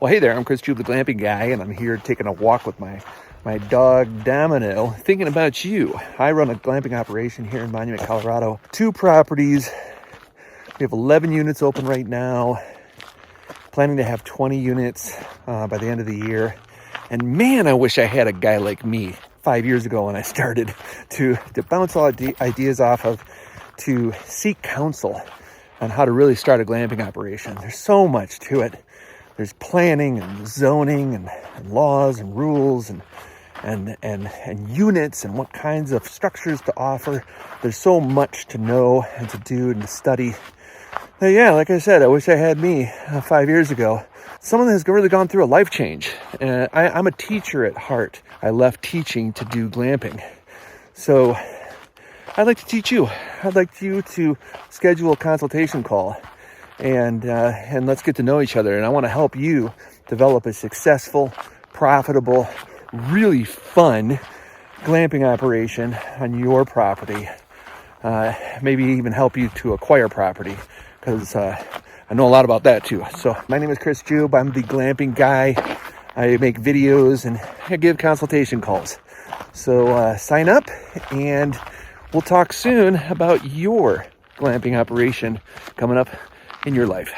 Well, hey there, I'm Chris Jeub, the Glamping Guy, and I'm here taking a walk with my dog, Domino, thinking about you. I run a glamping operation here in Monument, Colorado. 2 properties. We have 11 units open right now. Planning to have 20 units by the end of the year. And man, I wish I had a guy like me 5 years ago when I started to bounce all ideas off of, to seek counsel on how to really start a glamping operation. There's so much to it. There's planning and zoning and laws and rules and units and what kinds of structures to offer. There's so much to know and to do and to study. But yeah, like I said, I wish I had me 5 years ago. Someone that has really gone through a life change. I'm a teacher at heart. I left teaching to do glamping. So I'd like to teach you. I'd like you to schedule a consultation call. And let's get to know each other. And I want to help you develop a successful, profitable, really fun glamping operation on your property. Maybe even help you to acquire property, because I know a lot about that too. So my name is Chris Jeub. I'm the Glamping Guy. I make videos and I give consultation calls. So sign up and we'll talk soon about your glamping operation coming up in your life.